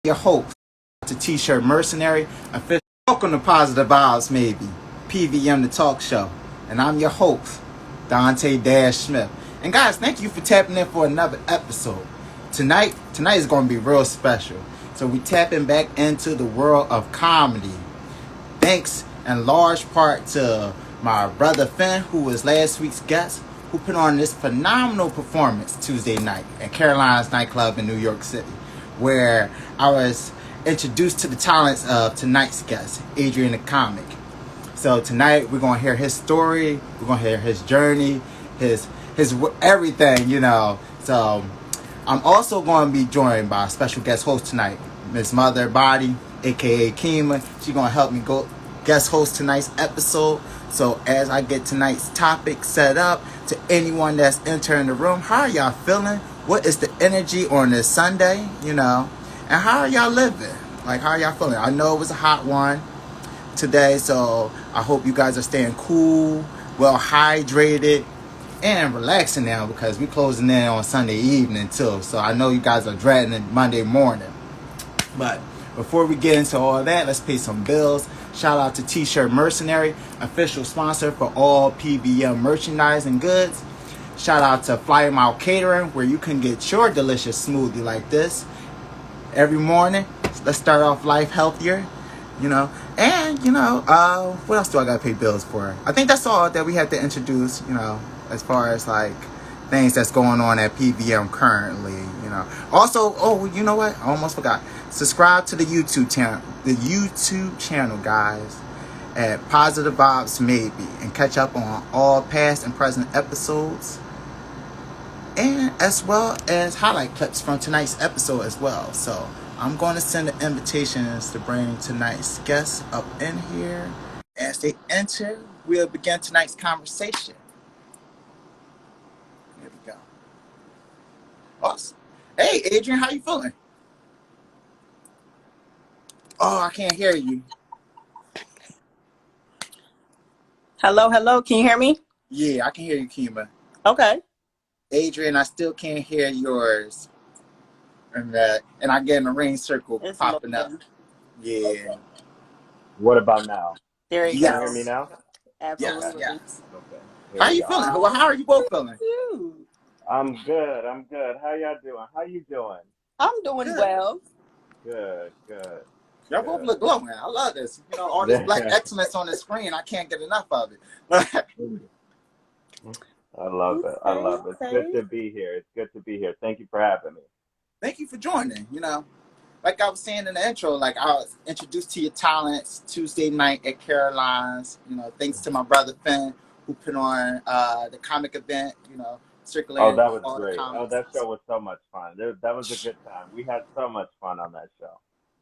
your host, the T-shirt mercenary. Official. Welcome to Positive Vibes, maybe PVM TalkShow, and I'm your host, Dante Dash Smith. And guys, thank you for tapping in for another episode. Tonight is going to be real special. So we tapping back into the world of comedy. Thanks in large part to my brother Finn, who was last week's guest, who put on this phenomenal performance Tuesday night at Caroline's nightclub in New York City, where I was introduced to the talents of tonight's guest, Adrian the comic. So tonight we're gonna hear his story, we're gonna hear his journey, his everything, you know. So I'm also going to be joined by a special guest host tonight, Miss Mother Body, aka Keema. She's gonna help me go guest host tonight's episode. So as I get tonight's topic set up, to anyone that's entering the room, how are y'all feeling? What is the energy on this Sunday, you know? And how are y'all living? Like, how are y'all feeling? I know it was a hot one today, so I hope you guys are staying cool, well hydrated, and relaxing now because we closing in on Sunday evening too. So I know you guys are dreading it Monday morning. But before we get into all that, let's pay some bills. Shout out to T-shirt Mercenary, official sponsor for all PVM merchandise and goods. Shout out to Flyer Mile Catering, where you can get your delicious smoothie like this every morning. Let's start off life healthier, you know. And, you know, what else do I got to pay bills for? I think that's all that we have to introduce, you know, as far as, like, things that's going on at PVM currently, you know. Also, oh, you know what? I almost forgot. Subscribe to the YouTube channel, guys, at Positive Vibes Maybe, and catch up on all past and present episodes, and as well as highlight clips from tonight's episode as well. So I'm going to send the invitations to bring tonight's guests up in here. As they enter, we'll begin tonight's conversation. Here we go. Awesome. Hey, Adrian, how you feeling? Oh, I can't hear you. Hello. Can you hear me? Yeah, I can hear you, Keema. Okay. Adrian, I still can't hear yours. And I get in a ring circle It's popping up. loading. Yeah. What about now? There you Can you go. hear me now? Yes, Absolutely. yes. Okay. How you feeling? Well, how are you both feeling? You. I'm good. How y'all doing? How you doing? I'm doing Good. well. Good. Y'all both look glowing. I love this. You know, all this black excellence on the screen. I can't get enough of it. I love it. It's good to be here. Thank you for having me. Thank you for joining. You know, like I was saying in the intro, like I was introduced to your talents Tuesday night at Caroline's. You know, thanks to my brother Finn, who put on the comic event. You know, circulating Oh, that was all great. the Oh, comics. that show was so much fun. That was a good time. We had so much fun on that show.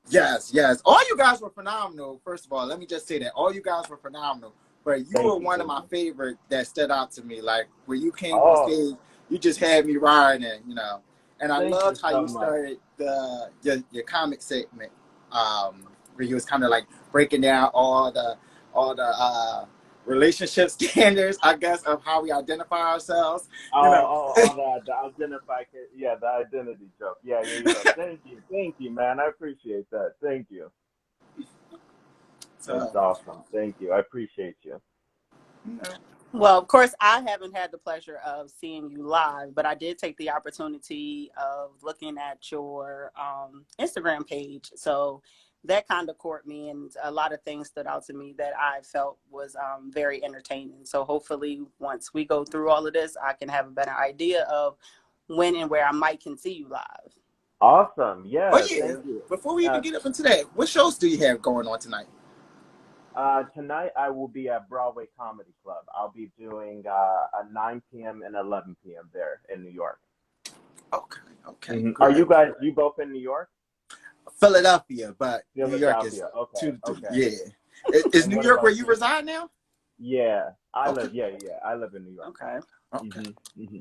Yes. All you guys were phenomenal. First of all, let me just say that all you guys were phenomenal. But you were one of my favorite that stood out to me. Like when you came on stage, you just had me riding, you know. And I loved how you started your comic segment, where you was kind of like breaking down all the relationship standards, I guess, of how we identify ourselves. You know. The identity joke. Yeah. Thank you, man. I appreciate that. Thank you. That's awesome. Thank you. I appreciate you. Well, of course, I haven't had the pleasure of seeing you live, but I did take the opportunity of looking at your Instagram page. So that kind of caught me, and a lot of things stood out to me that I felt was very entertaining. So hopefully once we go through all of this, I can have a better idea of when and where I might can see you live. Awesome. Yeah. Oh, yeah. Thank you. Before we even get up into that, what shows do you have going on tonight? Tonight I will be at Broadway Comedy Club. I'll be doing a 9 p.m. and 11 p.m. there in New York. Okay. Mm-hmm. Are you both in New York? Philadelphia, but New York is okay. Yeah. Is New York where you reside now? Yeah, I live in New York. Okay. Mm-hmm.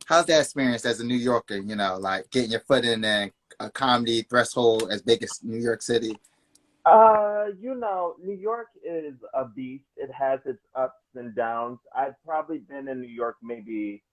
How's that experience as a New Yorker? You know, like getting your foot in a comedy threshold as big as New York City. New York is a beast. It has its ups and downs. I've probably been in New York maybe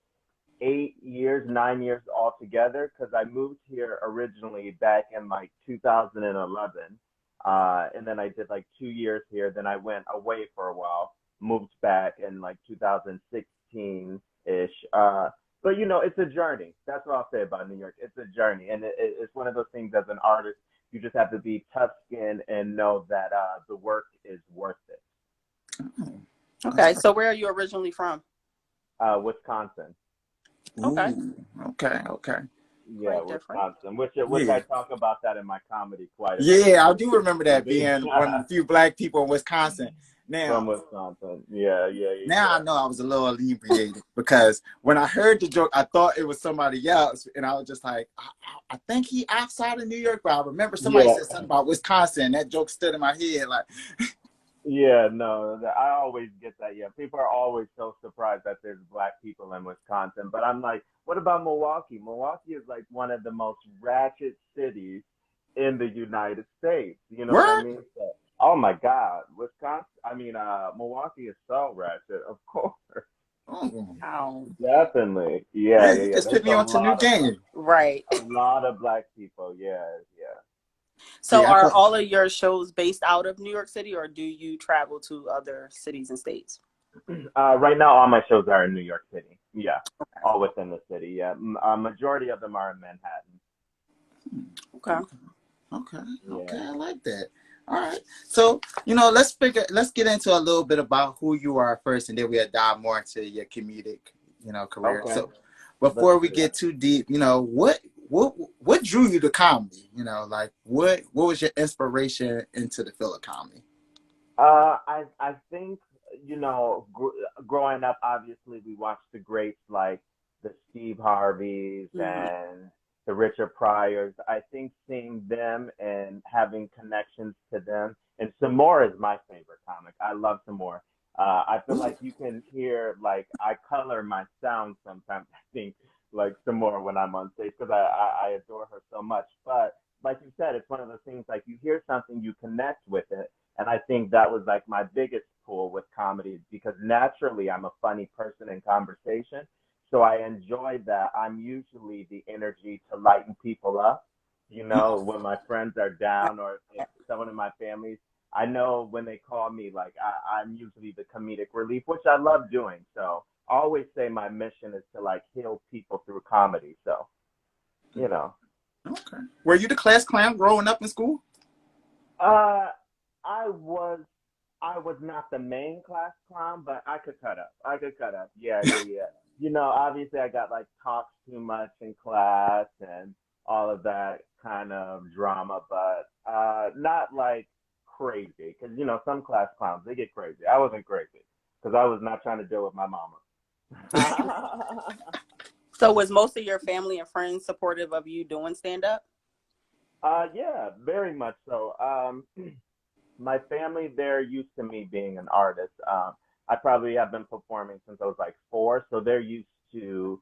8 years, 9 years altogether, because I moved here originally back in like 2011. And then I did like 2 years here. Then I went away for a while, moved back in like 2016-ish. But it's a journey. That's what I'll say about New York. It's a journey, and it's one of those things as an artist, you just have to be tough skinned and know that the work is worth it. Okay, so where are you originally from? Wisconsin. Okay. Ooh, okay. Yeah, Quite different. Wisconsin, which Yeah. I talk about that in my comedy quite a bit. Yeah, I do remember that being one of the few black people in Wisconsin. From Now, Wisconsin. Yeah. now I know I was a little inebriated because when I heard the joke, I thought it was somebody else, and I was just like, I think he outside of New York, but I remember somebody Yeah. said something about Wisconsin, and that joke stood in my head. Like, Yeah, no, I always get that. Yeah, people are always so surprised that there's black people in Wisconsin. But I'm like, what about Milwaukee? Milwaukee is like one of the most ratchet cities in the United States. You know what I what? mean? So, oh my God, Wisconsin. I mean, Milwaukee is so ratchet, of course. Oh, Oh, Definitely. Yeah, man, yeah, you yeah. just There's put me on to new game. right. a lot of black people. Yeah, So Yeah, I are thought. all of your shows based out of New York City, or do you travel to other cities and states? yeah. Right now, all my shows are in New York City. Yeah, all within the city. Yeah, majority of them are in Manhattan. Okay. Okay, Yeah. I like that. All right, so let's get into a little bit about who you are first, and then we'll dive more into your comedic, career. Okay. So, Let's before we do it. get too deep, what drew you to comedy? Like what was your inspiration into the field of comedy? I think growing up, obviously we watched the greats like the Steve Harveys Hmm. and the Richard Pryors. I think seeing them and having connections to them, and Samore is my favorite comic. I love Samore. I feel Ooh. like you can hear like I color my sound sometimes. I think like Samore when I'm on stage because I adore her so much. But like you said, it's one of those things like you hear something, you connect with it, and I think that was like my biggest pull with comedy because naturally I'm a funny person in conversation. So I enjoy that. I'm usually the energy to lighten people up. When my friends are down or if someone in my family, I know when they call me, like I'm usually the comedic relief, which I love doing. So I always say my mission is to like heal people through comedy. So, you know. Okay. Were you the class clown growing up in school? Uh, I was I was not the main class clown, but I could cut up. I could cut up. Yeah, yeah, yeah. Obviously I got like talked too much in class and all of that kind of drama, but not like crazy. Because some class clowns they get crazy. I wasn't crazy because I was not trying to deal with my mama. So was most of your family and friends supportive of you doing stand up? Yeah, very much so. My family, they're used to me being an artist. I probably have been performing since I was like 4, so they're used to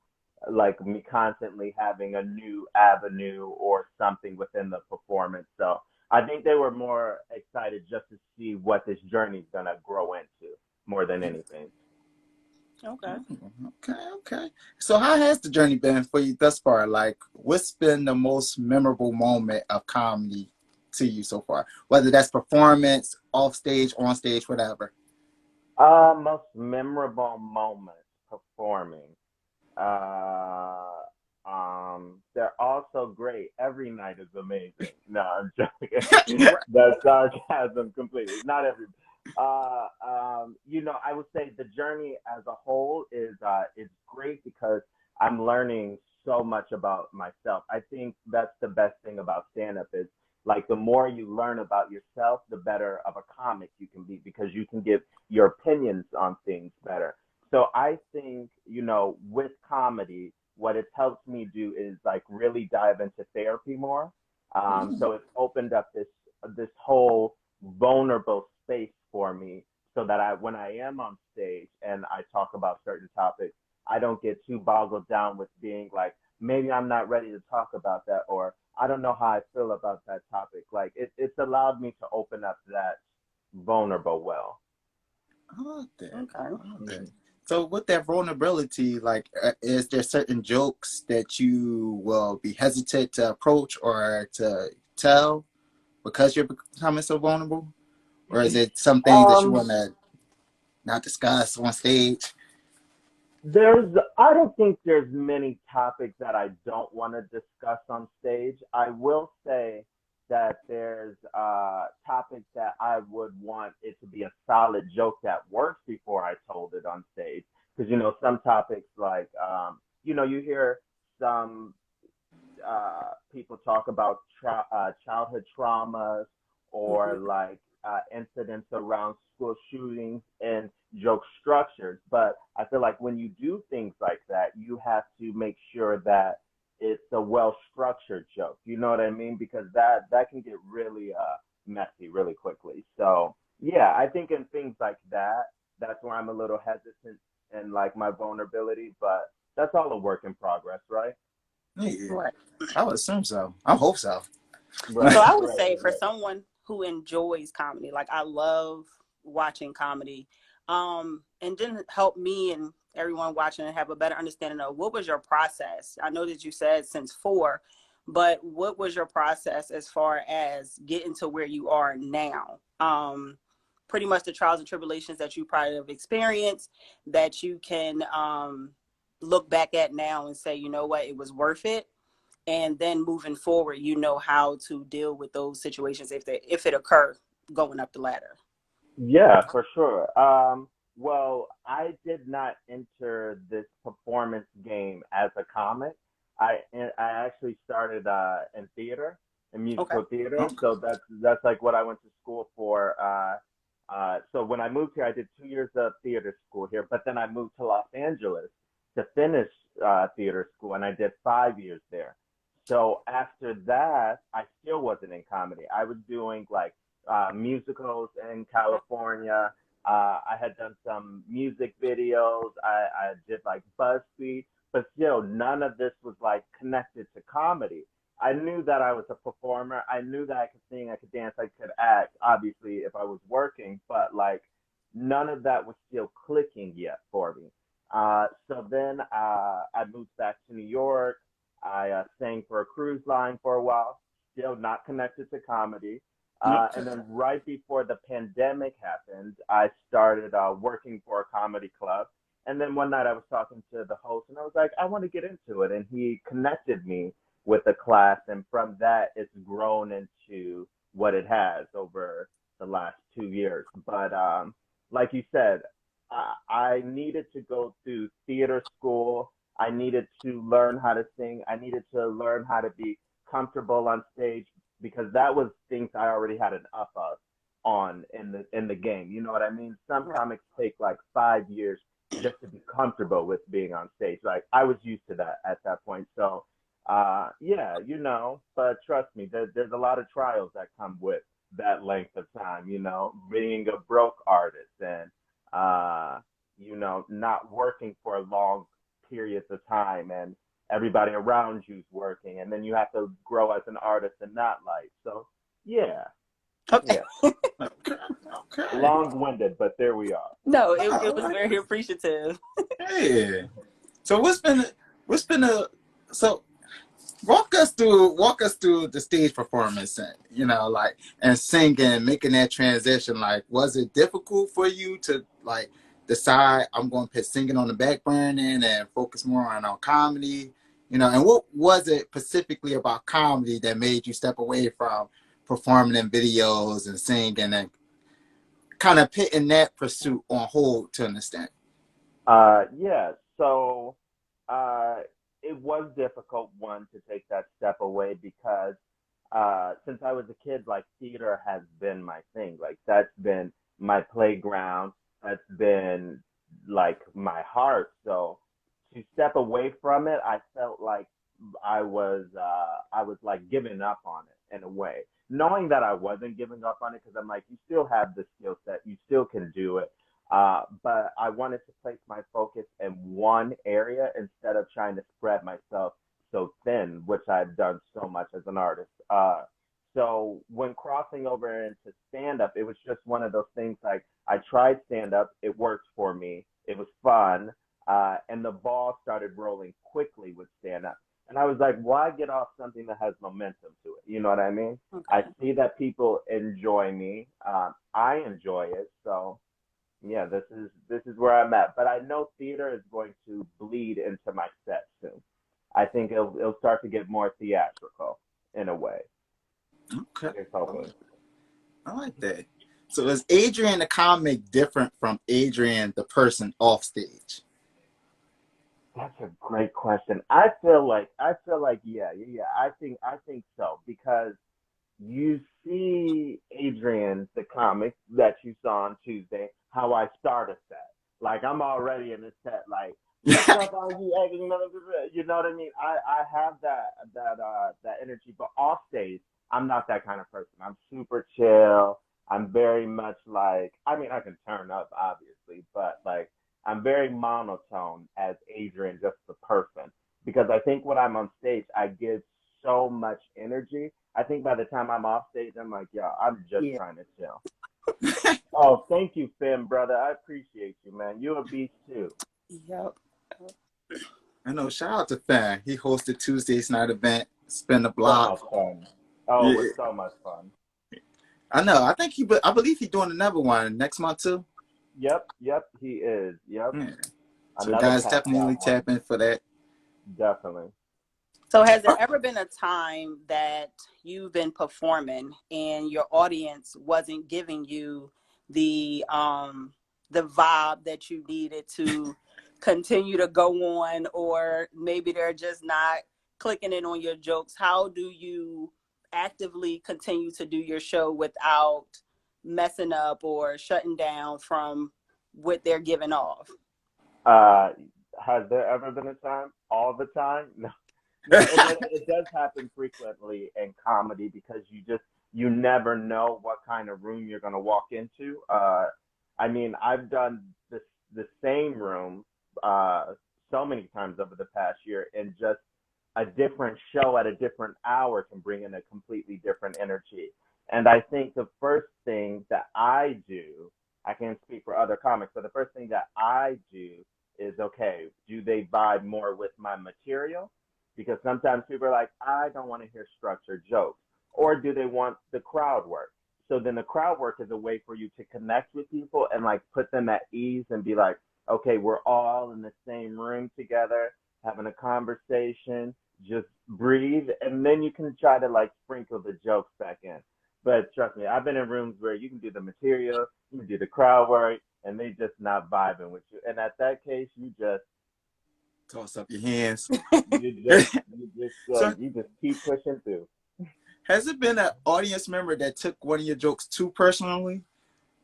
like me constantly having a new avenue or something within the performance. So I think they were more excited just to see what this journey is gonna grow into more than anything. Okay. Okay. So how has the journey been for you thus far? Like, what's been the most memorable moment of comedy to you so far? Whether that's performance, off stage, on stage, whatever. Most memorable moment performing. Uh, they're all so great. Every night is amazing. No, I'm joking. Right. That's sarcasm completely. Not every. I would say the journey as a whole is great because I'm learning so much about myself. I think that's the best thing about stand up is like the more you learn about yourself, the better of a comic you can be because you can give your opinions on things better. So I think, with comedy, what it helps me do is like really dive into therapy more. So it's opened up this whole vulnerable space for me so that when I am on stage and I talk about certain topics, I don't get too boggled down with being like, maybe I'm not ready to talk about that or I don't know how I feel about that topic. Like it's allowed me to open up that vulnerable well. I love that. Okay. I love Mhm. that. So with that vulnerability, like, is there certain jokes that you will be hesitant to approach or to tell because you're becoming so vulnerable? Or is it some things that you Um, want to not discuss on stage? I don't think there's many topics that I don't want to discuss on stage. I will say that there's topics that I would want it to be a solid joke that works before I told it on stage. Because, some topics like, you hear some people talk about childhood traumas or Mhm. like incidents around school shootings and joke structures. But I feel like when you do things like that, you have to make sure that it's a well structured joke. You know what I mean? Because that can get really messy really quickly. So yeah, I think in things like that, that's where I'm a little hesitant and like my vulnerability. But that's all a work in progress, right? Yeah, Right. I would assume so. I hope so. So Right, I would right, say for right. someone who enjoys comedy, like I love watching comedy, and didn't help me and everyone watching have a better understanding of what was your process. I know that you said since 4, but what was your process as far as getting to where you are now? Pretty much the trials and tribulations that you probably have experienced that you can look back at now and say, you know what, it was worth it, and then moving forward, you know how to deal with those situations if it occur going up the ladder. Yeah, for sure. Well, I did not enter this performance game as a comic. I actually started in theater, in Okay. musical theater. So that's like what I went to school for. So when I moved here, I did 2 years of theater school here, but then I moved to Los Angeles to finish theater school, and I did 5 years there. So after that, I still wasn't in comedy. I was doing like musicals in California. I had done some music videos. I did like BuzzFeed, but still, none of this was like connected to comedy. I knew that I was a performer. I knew that I could sing, I could dance, I could act, obviously, if I was working, but like none of that was still clicking yet for me. So then I moved back to New York. I sang for a cruise line for a while, still not connected to comedy. And Okay. then right before the pandemic happened, I started working for a comedy club. And then one night I was talking to the host and I was like, I want to get into it. And he connected me with a class. And from that, it's grown into what it has over the last 2 years. But like you said, I needed to go through theater school. I needed to learn how to sing. I needed to learn how to be comfortable on stage because that was things I already had an up of on in the game. You know what I mean? Some Right. comics take like 5 years just to be comfortable with being on stage. Like I was used to that at that point. So yeah, but trust me, there's a lot of trials that come with that length of time, being a broke artist and uh, not working for long periods of time and everybody around you's working and then you have to grow as an artist in that life. So yeah, Okay. yeah. Okay. Okay. Long winded, but there we are. No, it Oh, was all very appreciative. right. Yeah. So what's been a so walk us through the stage performance and like and singing, making that transition. Like, was it difficult for you to like decide I'm going to put singing on the back burner and focus more on comedy? And what was it specifically about comedy that made you step away from performing in videos and singing and kind of putting that pursuit on hold to an extent? Yeah, so uh, it was difficult, one, to take that step away because since I was a kid, like theater has been my thing. Like that's been my playground. That's been like my heart. So to step away from it, I felt like I was like giving up on it in a way, knowing that I wasn't giving up on it because I'm like, you still have the skill set, you still can do it. But I wanted to place my focus in one area instead of trying to spread myself so thin, which I've done so much as an artist. So when crossing over into stand up, it was just one of those things like I tried stand up, it worked for me. It was fun. And the ball started rolling quickly with stand up. And I was like, why get off something that has momentum to it? You know what I mean? I Okay. see that people enjoy me. I enjoy it. So yeah, this is where I'm at. But I know theater is going to bleed into my set soon. I think it'll start to get more theatrical in a way. Okay. Here's I like, hoping. I like that. So is Adrian the comic different from Adrian the person off stage? That's a great question. I feel like yeah. I think so because you see Adrian, the comic that you saw on Tuesday, how I start a set. Like I'm already in the set, like, what's up, all you acting? You know what I mean? I have that energy, but off stage, I'm not that kind of person. I'm super chill. I'm very much like, I mean, I can turn up obviously, but like I'm very monotone as Adrian, just the person. Because I think when I'm on stage, I give so much energy. I think by the time I'm off stage, I'm like, yeah, I'm just Yeah. trying to chill. Oh, thank you, Finn, brother. I appreciate you, man. You're a beast too. Yep. I know. Shout out to Fan. He hosted Tuesday's night event, Spin the So Block. much fun. Oh, it Yeah, was so much fun. I know. I think I believe he's doing another one next month too. Yep, he is. Yep, Yeah. So another guys, packed out definitely one. tap in for that. Definitely. So has there Oh, ever been a time that you've been performing and your audience wasn't giving you the vibe that you needed to continue to go on, or maybe they're just not clicking in on your jokes? How do you actively continue to do your show without messing up or shutting down from what they're giving off? Uh, has there ever been a time? All the time? No, no. It does happen frequently in comedy because you never know what kind of room you're gonna walk into. I mean, I've done the same room uh so many times over the past year, and just a different show at a different hour can bring in a completely different energy. And I think the first thing that I do, I can't speak for other comics, but the first thing that I do is, okay, do they vibe more with my material? Because sometimes people are like, I don't want to hear structured jokes. Or do they want the crowd work? So then the crowd work is a way for you to connect with people and like put them at ease and be like, okay, we're all in the same room together, having a conversation, just breathe. And then you can try to like sprinkle the jokes back in. But trust me, I've been in rooms where you can do the material, you can do the crowd work, and they just not vibing with you. And at that case, toss up your hands. So you just keep pushing through. has it been an audience member that took one of your jokes too personally?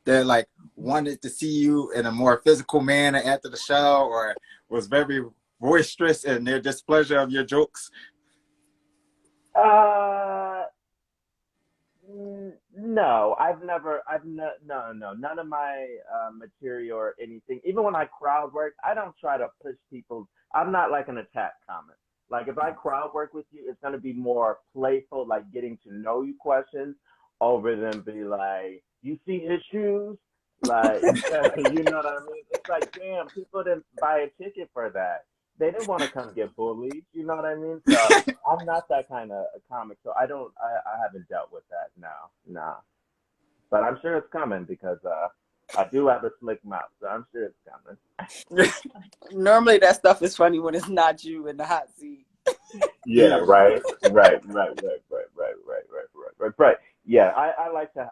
That like wanted to see you in a more physical manner after the show, or was very boisterous in their displeasure of your jokes? Uh, no, no, none of my material or anything. Even when I crowd work, I don't try to push people. I'm not like an attack comic. Like if I crowd work with you, it's gonna be more playful, like getting to know you questions, over them be like, you see his shoes, like you know what I mean? It's like, damn, people didn't buy a ticket for that. They didn't want to come get bullied. You know what I mean? So I'm not that kind of a comic, so I don't. I haven't dealt with that now. Nah, but I'm sure it's coming because I do have a slick mouth, so I'm sure it's coming. Normally that stuff is funny when it's not you in the hot seat. Yeah, Yeah. right. Yeah, I like to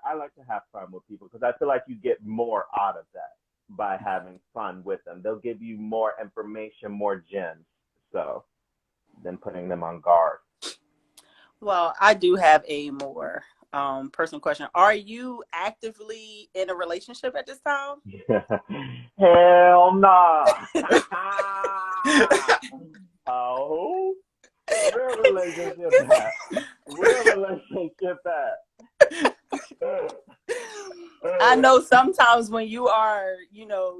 have fun with people because I feel like you get more out of that by having fun with them. They'll give you more information, more gems, so than putting them on guard. Well, I do have a more personal question. Are you actively in a relationship at this time? Hell nah. Oh, where relationship at? Where relationship at? I know sometimes when you are,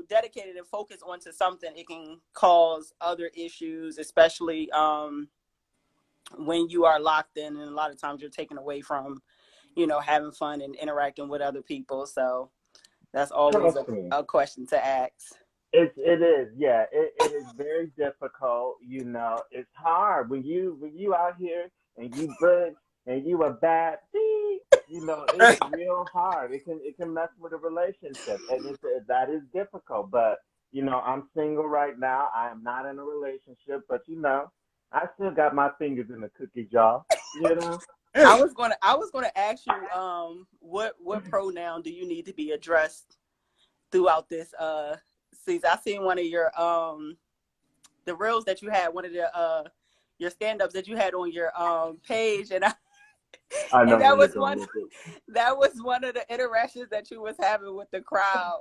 dedicated and focused onto something, it can cause other issues, especially when you are locked in, and a lot of times you're taken away from, having fun and interacting with other people. So that's always Trust me. a question to ask. It is, yeah. It is very difficult. You know, it's hard when you out here and you bug and you a bad beat. You know, it's real hard. It can mess with a relationship, and that is difficult. But you know, I'm single right now. I am not in a relationship, but you know, I still got my fingers in the cookie jar. You know. I was gonna ask you, what pronoun do you need to be addressed throughout this season? I seen one of your the reels that you had, one of the your stand-ups that you had on your page, and I know and where you're going with it. that was one of the interactions that you was having with the crowd.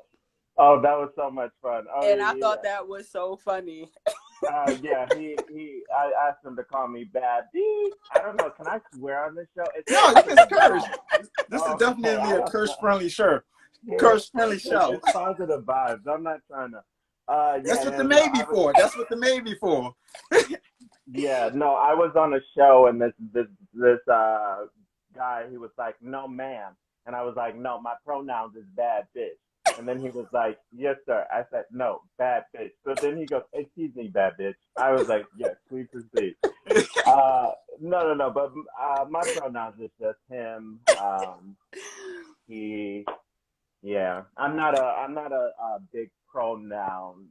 Oh, that was so much fun. Oh And I yeah. thought that was so funny. Yeah, I asked him to call me bad D. I don't know. Can I swear on this show? It's No, you sponsored can by curse. Vibes. This is Oh, okay. definitely I a don't know. curse-friendly show. Yeah, Curse-friendly show. it's positive vibes. I'm not trying to. That's Yeah, what the no, may be I was. for. That's what the may be for. Yeah, no, I was on a show and this guy, he was like, "No, ma'am," and I was like, "No, my pronouns is bad bitch." And then he was like, "Yes, sir." I said, "No, bad bitch." So then he goes, "Excuse me, bad bitch." I was like, "Yes, please proceed." No, but my pronouns is just him. He, yeah. I'm not a big pronoun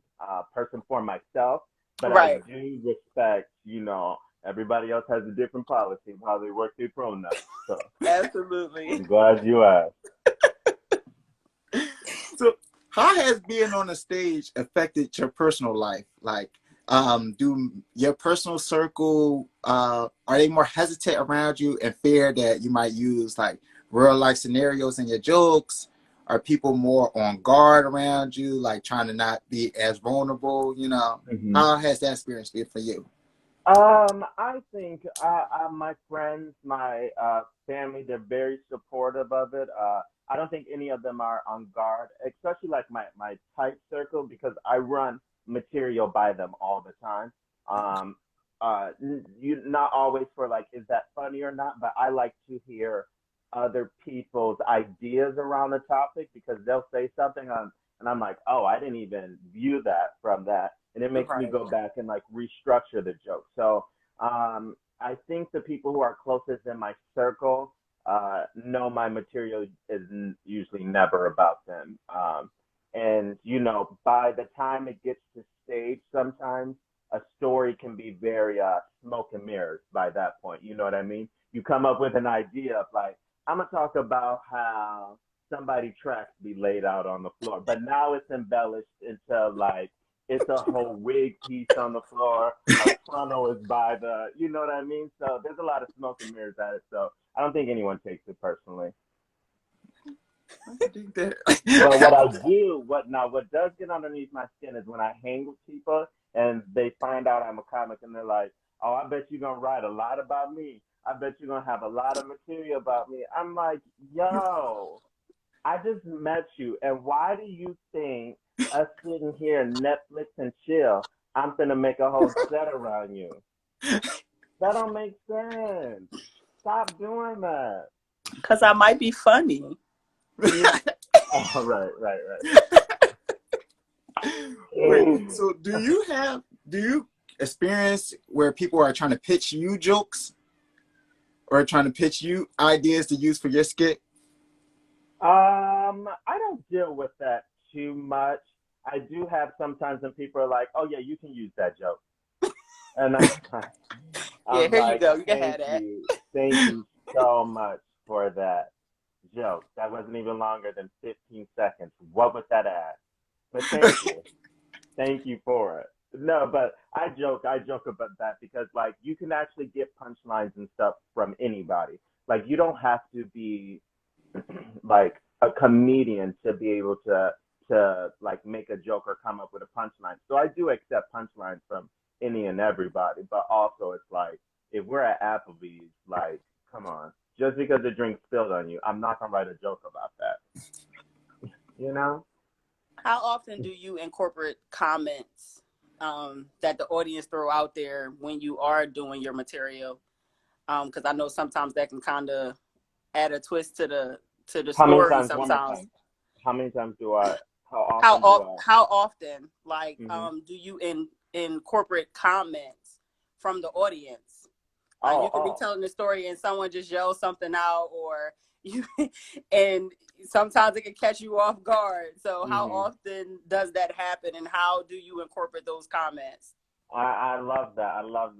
person for myself, but I Right. do respect, you know, everybody else has a different policy of how they work their pronouns. So Absolutely. I'm glad you asked. So, how has being on the stage affected your personal life? Like, do your personal circle are they more hesitant around you and fear that you might use like real life scenarios in your jokes? Are people more on guard around you, like trying to not be as vulnerable? You know, Hmm. how has that experience been for you? I think my friends, my family, they're very supportive of it. I don't think any of them are on guard, especially like my tight circle, because I run material by them all the time. Um, you not always for like, is that funny or not? But I like to hear other people's ideas around the topic because they'll say something on, and I'm like, oh, I didn't even view that from that, and it makes me Right. go back and like restructure the joke. So I think the people who are closest in my circle know my material is usually never about them. And you know, by the time it gets to stage, sometimes a story can be very smoke and mirrors by that point. You know what I mean? You come up with an idea of like, I'm gonna talk about how somebody tracks be laid out on the floor, but now it's embellished into like it's a whole wig piece on the floor. A funnel is by the, you know what I mean? So there's a lot of smoke and mirrors at it. So I don't think anyone takes it personally. I think that. But what I do, what does get underneath my skin is when I hang with people and they find out I'm a comic and they're like, "Oh, I bet you're gonna write a lot about me. I bet you're gonna have a lot of material about me." I'm like, "Yo, I just met you, and why do you think us sitting here Netflix and chill? I'm gonna make a whole set around you. That don't make sense. Stop doing that." Because I might be funny. Oh, right. Wait, so do you experience where people are trying to pitch you jokes or trying to pitch you ideas to use for your skit? I don't deal with that too much. I do have sometimes when people are like, "Oh yeah, you can use that joke," and Yeah, I'm here you like, go. You can have that. thank you so much for that joke. That wasn't even longer than 15 seconds. What would that add? But thank you for it. No, but I joke about that because like you can actually get punchlines and stuff from anybody. Like you don't have to be like a comedian to be able to like make a joke or come up with a punchline. So I do accept punchlines from any and everybody, but also it's like if we're at Applebee's, like come on, just because the drink spilled on you, I'm not gonna write a joke about that. You know? How often do you incorporate comments that the audience throw out there when you are doing your material? Because I know sometimes that can kind of add a twist to the How many story. times? One more Sometimes time. How many times do I? How often do I? How often, like, Mm-hmm. do you incorporate comments from the audience? Like, you could be Oh, telling the story and someone just yells something out, or you, and sometimes it can catch you off guard. So how mm-hmm. often does that happen, and how do you incorporate those comments? I love that. I love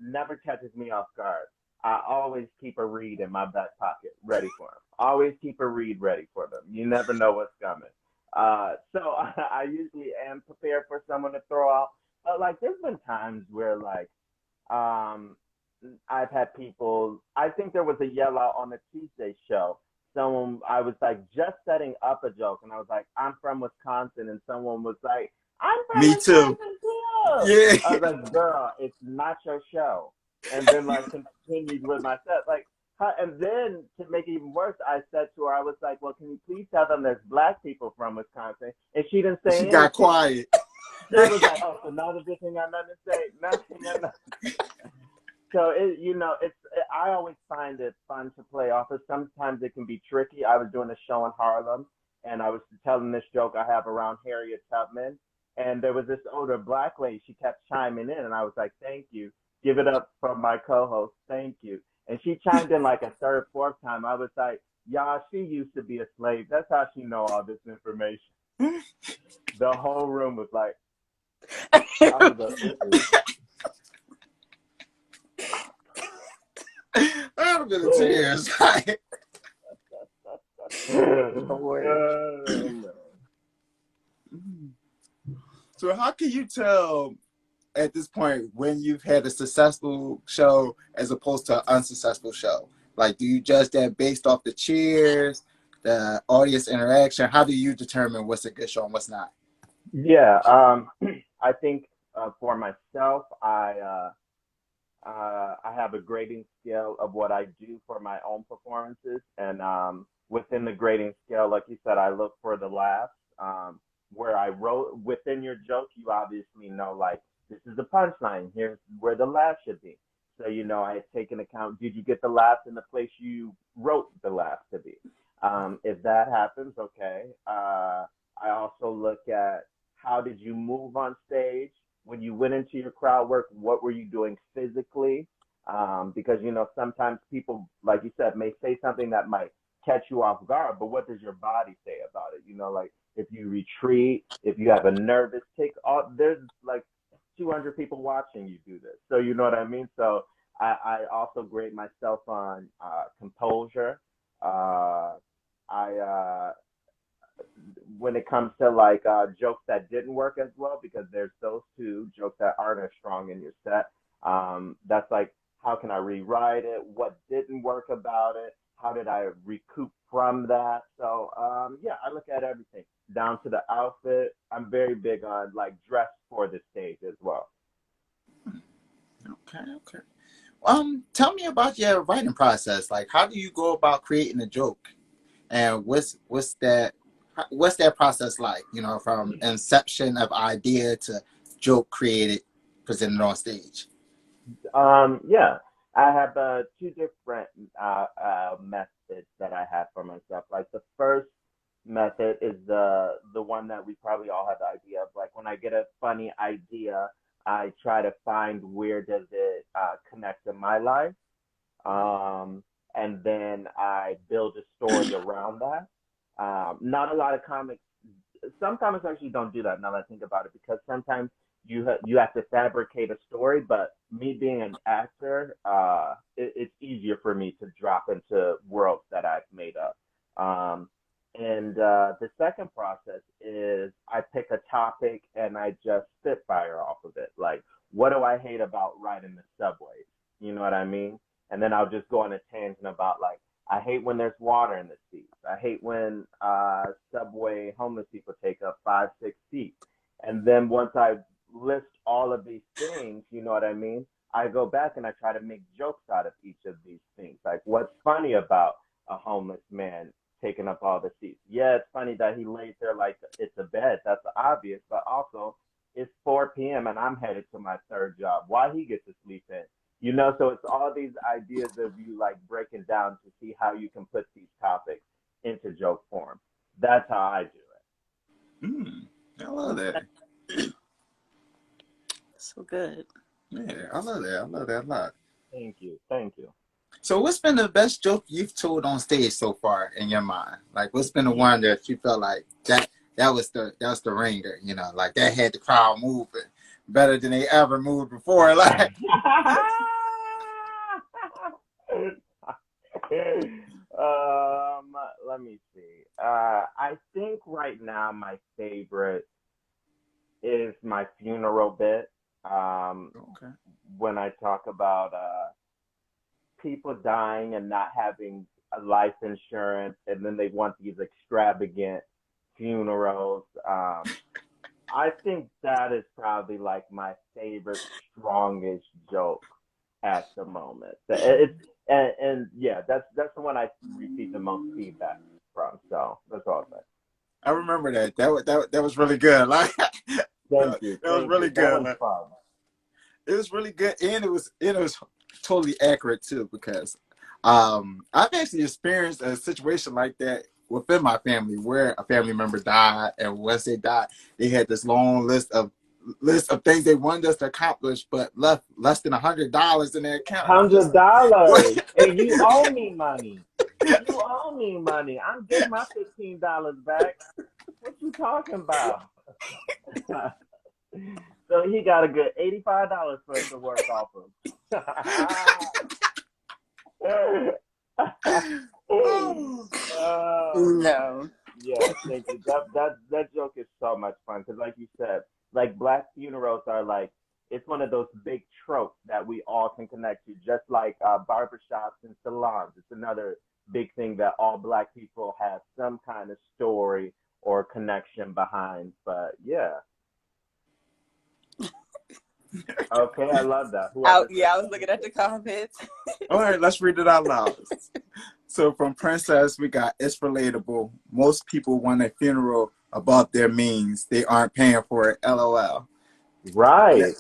never catches me off guard. I always keep a read in my back pocket, ready for them. Always keep a read ready for them. You never know what's coming. So I usually am prepared for someone to throw out. Like there's been times where like um I've had people. I think there was a yell out on the Tuesday show. Someone I was like just setting up a joke, and I was like, "I'm from Wisconsin," and someone was like, "I'm from Me too. Wisconsin too." Yeah. I was like, "Girl, it's not your show," and then like continued with my set, like. And then to make it even worse, I said to her, I was like, "Well, can you please tell them there's black people from Wisconsin?" And she didn't She say got anything. quiet. So I was like, "Oh, so now the big thing got nothing to say, nothing." So it, you know, I always find it fun to play off of. Sometimes it can be tricky. I was doing a show in Harlem, and I was telling this joke I have around Harriet Tubman, and there was this older black lady. She kept chiming in, and I was like, "Thank you. Give it up for my co-host. Thank you." And she chimed in like a third, fourth time. I was like, "Y'all, she used to be a slave. That's how she know all this information." The whole room was like, I was like, "Ooh." That would have been a tears. Lord. So how can you tell at this point when you've had a successful show as opposed to an unsuccessful show? Like, do you judge that based off the cheers, the audience interaction? How do you determine what's a good show and what's not? Yeah, I think for myself, I have a grading scale of what I do for my own performances, and within the grading scale, like you said, I look for the laughs. Where I wrote within your joke, you obviously know like this is the punchline. Here's where the laugh should be. So you know, I take into account. Did you get the laugh in the place you wrote the laugh to be? If that happens, okay. I also look at how did you move on stage when you went into your crowd work? What were you doing physically? Because you know sometimes people, like you said, may say something that might catch you off guard, but what does your body say about it? You know, like if you retreat, if you have a nervous tick, there's like 200 people watching you do this. So you know what I mean? So I also grade myself on composure. Uh, I When it comes to like jokes that didn't work as well, because there's those two jokes that aren't as strong in your set. That's like, how can I rewrite it? What didn't work about it? How did I recoup from that? So yeah, I look at everything down to the outfit. I'm very big on like dress for the stage as well. Okay, okay. Tell me about your writing process. Like, how do you go about creating a joke, and what's that process like? You know, from inception of idea to joke created, presented on stage. Yeah, I have two different methods that I have for myself. Like the first method is the one that we probably all have the idea of. Like when I get a funny idea, I try to find where does it connect to my life, and then I build a story around that. Not a lot of comics. Some comics actually don't do that. Now that I think about it, because sometimes you have to fabricate a story. But me being an actor, it's easier for me to drop into worlds that I've made up. And the second process is I pick a topic and I just spitfire off of it. Like, what do I hate about riding the subways? You know what I mean? And then I'll just go on a tangent about like, I hate when there's water in the seats. I hate when subway homeless people take up 5, 6 seats. And then once I list all of these things, you know what I mean? I go back and I try to make jokes out of each of these things. Like, what's funny about a homeless man taking up all the seats? Yeah, it's funny that he lays there like it's a bed. That's obvious. But also, it's 4 p.m. and I'm headed to my third job. Why he gets to sleep in? You know, so it's all these ideas of you like breaking down to see how you can put these topics into joke form. That's how I do it. I love that. So good. Yeah, I love that. I love that a lot. Thank you. Thank you. So, what's been the best joke you've told on stage so far in your mind? Like, what's been the one that you felt like that was the ringer? You know, like that had the crowd moving better than they ever moved before. Like, Let me see. I think right now my favorite is my funeral bit. okay. When I talk about people dying and not having a life insurance, and then they want these extravagant funerals. I think that is probably like my favorite, strongest joke at the moment. And yeah, that's the one I received the most feedback from. So that's all I'm saying. I remember that. That was really good. Like, Thank that you, was thank really you. That good. one's Like, fun. it was really good, and it was totally accurate too. Because I've actually experienced a situation like that within my family, where a family member died, and once they died, they had this long list of things they wanted us to accomplish, but left less than $100 in their account. And I'm just like, $100, what? and you owe me money. You owe me money. I'm getting my $15 back. What you talking about? So he got a good $85 for us to work off of. Oh, No. yeah, thank you. That joke is so much fun because, like you said, like black funerals are like it's one of those big tropes that we all can connect to, just like barbershops and salons. It's another big thing that all black people have some kind of story or connection behind. But yeah, okay, I love that. Whoever said Yeah, I was that was looking at the good. comments. All right, let's read it out loud. So from Princess, we got it's relatable. Most people want a funeral above their means. They aren't paying for it. LOL. Right.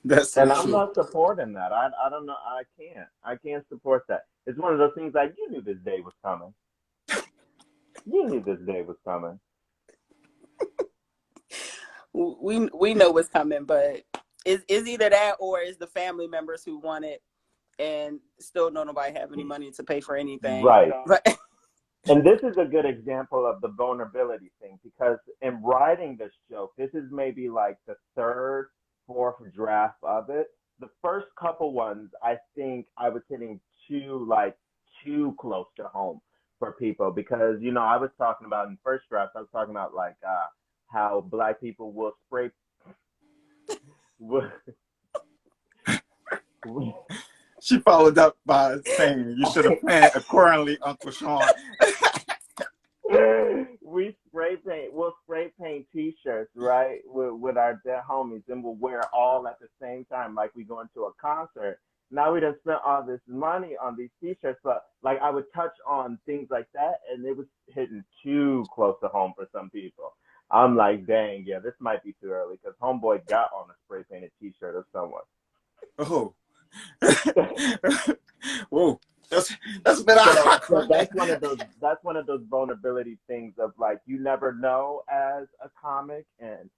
That's so And I'm true. not supporting that. I don't know. I can't support that. It's one of those things like you knew this day was coming. You knew this day was coming. We know what's coming, but is either that or is the family members who want it and still don't nobody have any money to pay for anything. Right. But And this is a good example of the vulnerability thing because in writing this joke, this is maybe like the third, fourth draft of it. The first couple ones, I think I was hitting too close to home for people because I was talking about in first draft, I was talking about like how black people will spray. She followed up by saying, "You should have planned accordingly, Uncle Sean." We'll spray paint T-shirts, right, with our dead homies, and we'll wear all at the same time, like we go into a concert. Now we done spent all this money on these T-shirts, but like I would touch on things like that, and it was hitting too close to home for some people. I'm like, dang, yeah, this might be too early because Homeboy got on a spray painted T-shirt of someone. Oh, whoa, that's a bit So awkward. that's one of those vulnerability things of like you never know as a comic, and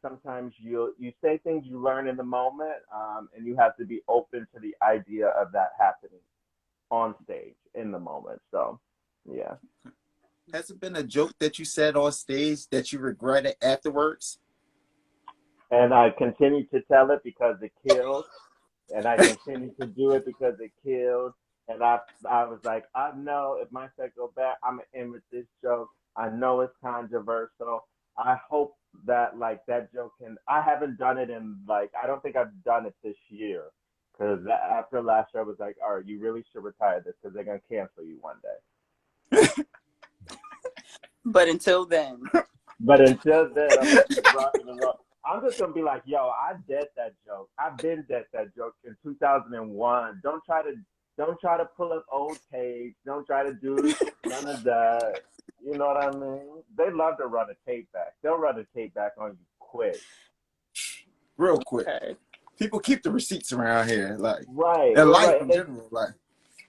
sometimes you say things you learn in the moment, and you have to be open to the idea of that happening on stage in the moment. So yeah. Has it been a joke that you said on stage that you regretted afterwards? And I continue to tell it because it kills, and I continue to do it because it kills. And I was like, I know if my set go back, I'm gonna end with this joke. I know it's controversial. I hope that like that joke can. I haven't done it in like I don't think I've done it this year because after last year I was like, all right, you really should retire this because they're gonna cancel you one day. but until then, But until then, I'm gonna keep rocking and roll. I'm just gonna be like, yo, I did that joke. I've been dead that joke in 2001. Don't try to pull up old tapes. Don't try to do none of that. You know what I mean? They love to run a tape back. They'll run a tape back on you quick. Real quick. okay. People keep the receipts around here, like Right, in right, life right. in general. Like,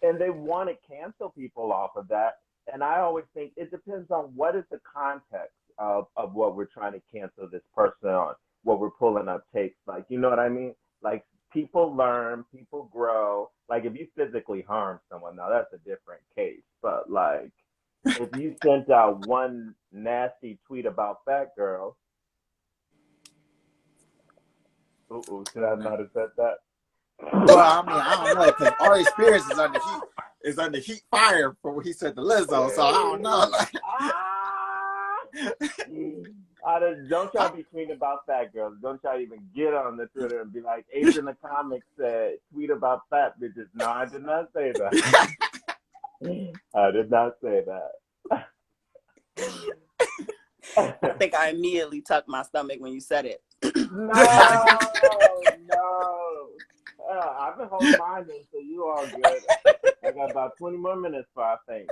And they want to cancel people off of that. And I always think it depends on what is the context of what we're trying to cancel this person on, what we're pulling up tapes. Like, you know what I mean? Like, people learn, people grow. Like, if you physically harm someone, now that's a different case. But like, if you sent out one nasty tweet about fat girls, should I not have said that? Well, I mean, I don't know, because Ari Spears is under heat fire for what he said to Lizzo, so I don't know. Like, Don't try to be tweeting about fat girls. Don't try to even get on the Twitter and be like, Adrian the comic said, tweet about fat bitches. No, I did not say that. I did not say that. I think I immediately tucked my stomach when you said it. No. I've been holding mine in, so you all good. I got about 20 more minutes for I think.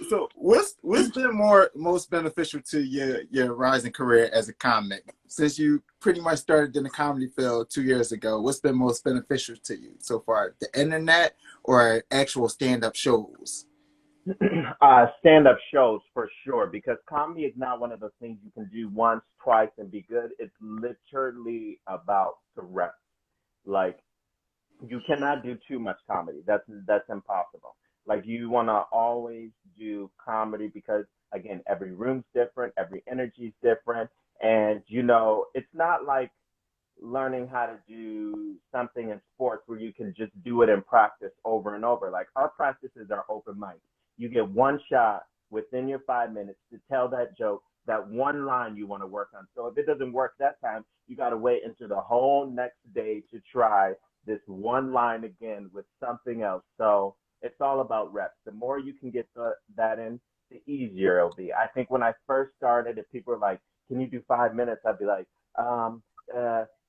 So what's been most beneficial to your rising career as a comic since you pretty much started in the comedy field 2 years ago? What's been most beneficial to you so far, the internet or actual stand-up shows? Stand-up shows for sure, because comedy is not one of those things you can do once, twice, and be good. It's literally about the rep. Like, you cannot do too much comedy. That's impossible. Like, you want to always do comedy because, again, every room's different, every energy's different, and it's not like learning how to do something in sports where you can just do it in practice over and over. Like, our practices are open mic. You get one shot within your 5 minutes to tell that joke, that one line you want to work on. So if it doesn't work that time, you got to wait until the whole next day to try this one line again with something else. So it's all about reps. The more you can get that in, the easier it'll be. I think when I first started, if people were like, can you do 5 minutes? I'd be like,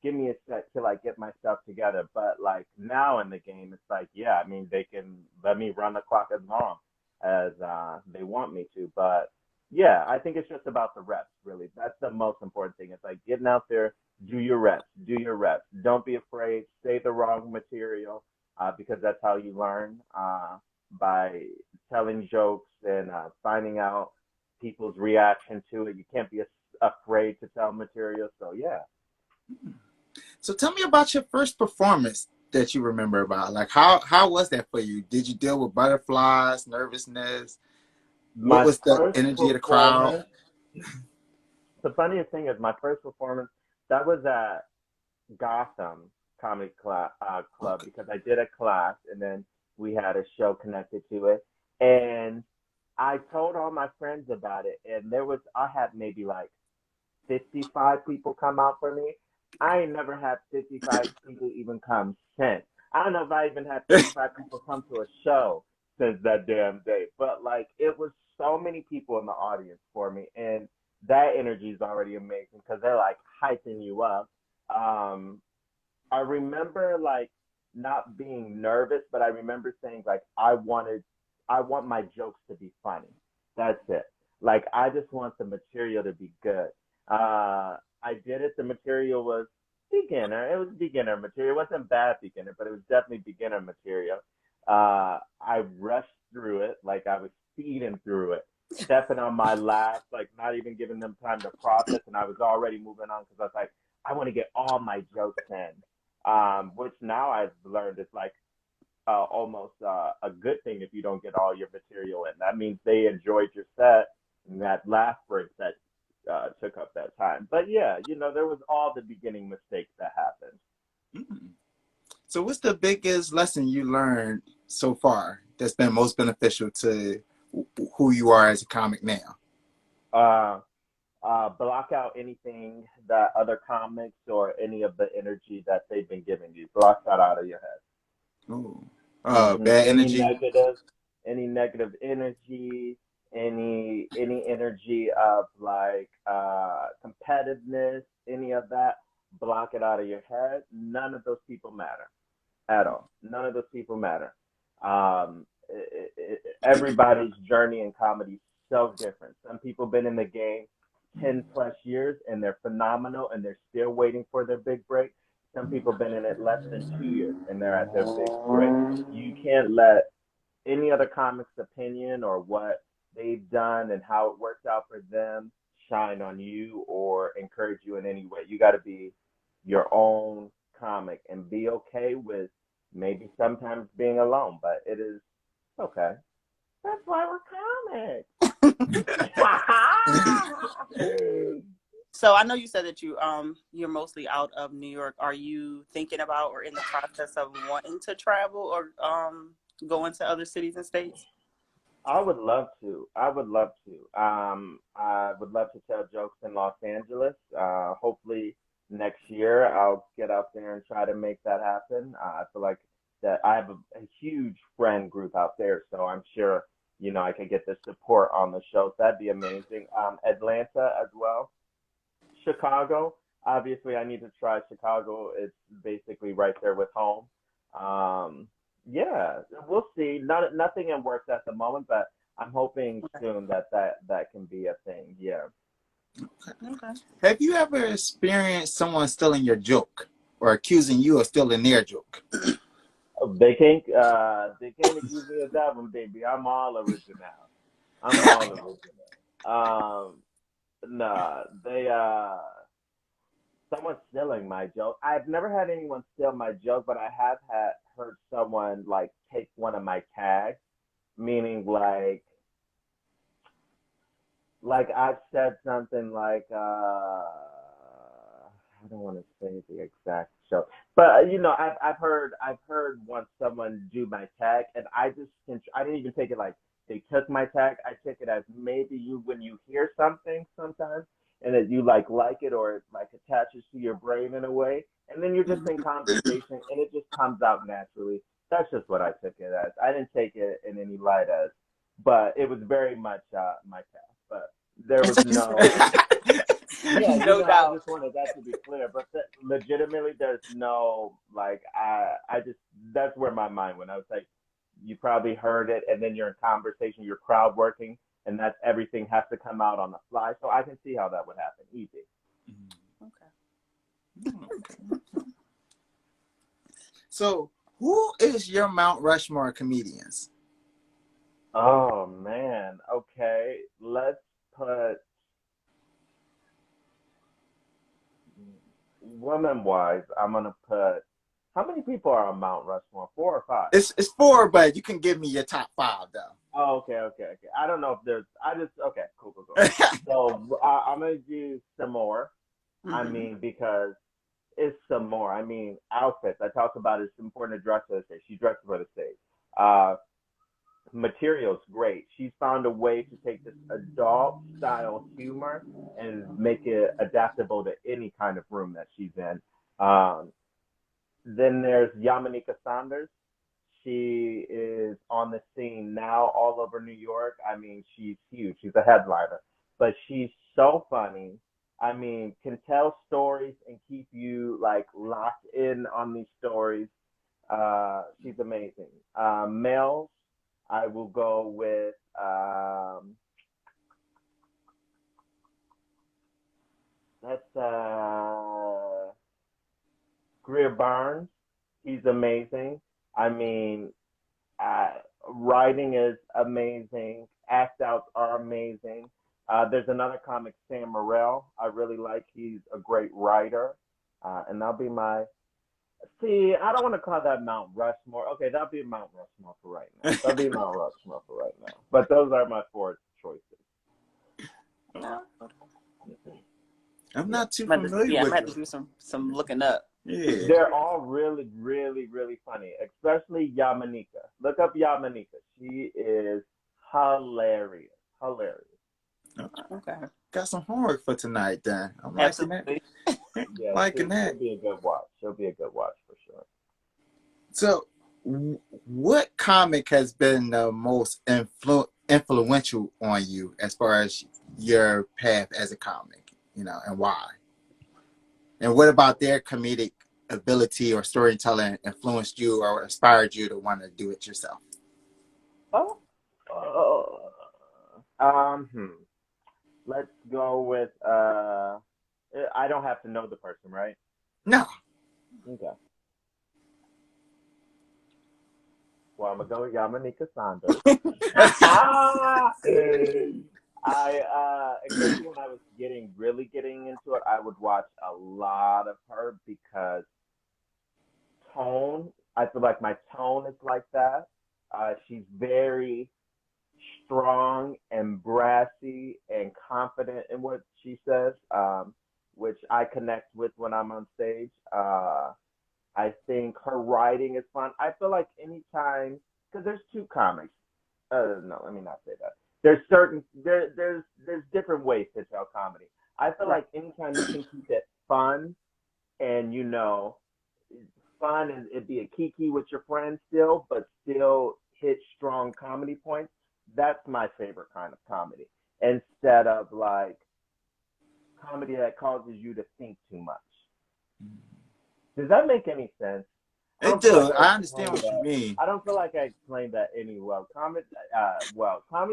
give me a sec till I get my stuff together. But like now in the game, it's like, yeah, I mean, they can let me run the clock as long as they want me to. But yeah, I think it's just about the reps, really. That's the most important thing. It's like getting out there, do your reps, do your reps. Don't be afraid, say the wrong material, because that's how you learn, by telling jokes and finding out people's reaction to it. You can't be afraid to tell material. So yeah. So tell me about your first performance that you remember about. Like, how was that for you? Did you deal with butterflies, nervousness? What My was the first energy of the crowd? performance, the funniest thing is my first performance, that was at Gotham Comedy Club, because I did a class and then we had a show connected to it. And I told all my friends about it, and I had maybe like 55 people come out for me. I ain't never had 55 people even come since. I don't know if I even had 55 people come to a show since that damn day. But like, it was so many people in the audience for me, and that energy is already amazing because they're like hyping you up. Um, I remember like not being nervous, but I remember saying like I want my jokes to be funny. That's it. Like, I just want the material to be good. I did it. The material was beginner. It was beginner material. It wasn't bad beginner, but it was definitely beginner material. I rushed through it like I was speeding through it, stepping on my last, like not even giving them time to process, and I was already moving on because I was like, I want to get all my jokes in. Which now I've learned is like almost a good thing if you don't get all your material in. That means they enjoyed your set, and that laugh break that took up that time. But yeah, there was all the beginning mistakes that happened. Mm. So what's the biggest lesson you learned so far that's been most beneficial to who you are as a comic now? Block out anything that other comics or any of the energy that they've been giving you. Block that out of your head. Ooh. Mm-hmm. Bad energy. Any negative energy, any energy of like competitiveness, any of that, block it out of your head. None of those people matter at all. None of those people matter. Everybody's journey in comedy is so different. Some people been in the game 10 plus years and they're phenomenal and they're still waiting for their big break. Some people been in it less than 2 years and they're at their big break. You can't let any other comic's opinion or what they've done and how it worked out for them shine on you or encourage you in any way. You got to be your own comic and be okay with maybe sometimes being alone, but it is okay. That's why we're comics. So I know you said that you're mostly out of New York. Are you thinking about or in the process of wanting to travel or go into other cities and states? I would love to. I would love to. I would love to tell jokes in Los Angeles. Hopefully next year I'll get out there and try to make that happen. I feel like that I have a huge friend group out there, so I'm sure I could get the support on the show. So that'd be amazing. Atlanta as well. Chicago. Obviously, I need to try Chicago. It's basically right there with home. Um, yeah, we'll see. Nothing in works at the moment, but I'm hoping soon that can be a thing. Yeah. Okay. Have you ever experienced someone stealing your joke or accusing you of stealing their joke? Oh, they can't accuse me of that one, baby. I'm all original. I'm all original. Nah, someone stealing my joke. I've never had anyone steal my joke, but I have had heard someone like take one of my tags, meaning like I've said something like I don't want to say the exact show, but I've heard once someone do my tag, and I didn't even take it like they took my tag. I took it as maybe you when you hear something sometimes, and that you like it or it like attaches to your brain in a way, and then you're just in conversation, and it just comes out naturally. That's just what I took it as. I didn't take it in any light as, but it was very much my tag. But there was no yeah, No I doubt. just wanted that to be clear. But legitimately, there's no like I just that's where my mind went. I was like, you probably heard it, and then you're in conversation, you're crowd working, and that's everything has to come out on the fly. So I can see how that would happen, easy. Okay. So, who is your Mount Rushmore comedians? Oh man, okay, let's put woman wise. I'm gonna put how many people are on Mount Rushmore? Four or five? It's four, but you can give me your top five though. Oh, okay. I don't know if there's. I just okay, cool. So I'm gonna do some more. I Mm-hmm. mean, because it's some more. I mean, outfits. I talked about it's important to dress for the stage. She dresses for the stage. Uh, Materials, great. She's found a way to take this adult style humor and make it adaptable to any kind of room that she's in. Um, then there's Yamanika Saunders. She is on the scene now all over New York. I mean, she's huge. She's a headliner, but she's so funny. I mean, can tell stories and keep you like locked in on these stories. She's amazing. Males, I will go with that's Greer Barnes. He's amazing. I mean, uh, writing is amazing. Act outs are amazing. There's another comic, Sam Morrell. I really like. He's a great writer, and that'll be my. See, I don't want to call that Mount Rushmore. Okay, that'll be Mount Rushmore for right now. That'll be Mount Rushmore for right now. But those are my four choices. No. I'm Yeah. not too familiar I'm with gonna have to them. do some looking up. Yeah. They're all really, really, really funny, especially Yamanika. Look up Yamanika. She is hilarious. Hilarious. Okay. Got some homework for tonight then. I'm liking that. Absolutely. Yeah, Liking she'll that. be a good watch. She'll be a good watch for sure. So, what comic has been the most influential on you as far as your path as a comic, and why? And what about their comedic ability or storytelling influenced you or inspired you to want to do it yourself? Oh, hmm. Let's go with I don't have to know the person, right? No. Okay. Well, I'm gonna go with Yamanika Saunders. Especially when I was really getting into it, I would watch a lot of her because tone. I feel like my tone is like that. She's very strong and brassy and confident in what she says, which I connect with when I'm on stage. I think her writing is fun. I feel like anytime, because there's two comics. No, let me not say that. There's different ways to tell comedy. I feel Right. like anytime you can keep it fun and fun and it be a kiki with your friends still, but still hit strong comedy points. That's my favorite kind of comedy. Instead of like comedy that causes you to think too much. Does that make any sense? I It don't feel like do. I I understand explained what you that. mean. I don't feel like I explained that any well. Comedy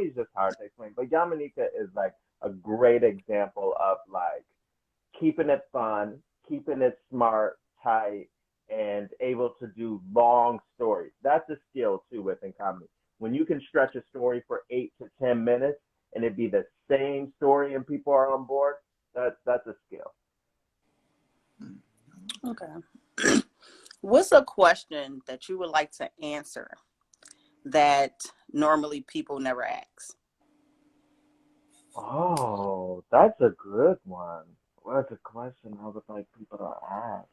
is just hard to explain. But Yamanika is like a great example of like keeping it fun, keeping it smart, tight, and able to do long stories. That's a skill too within comedy. When you can stretch a story for 8 to 10 minutes and it be the same story and people are on board, that's a skill. Okay. What's a question that you would like to answer that normally people never ask? Oh, that's a good one. What's a question I would like people to ask?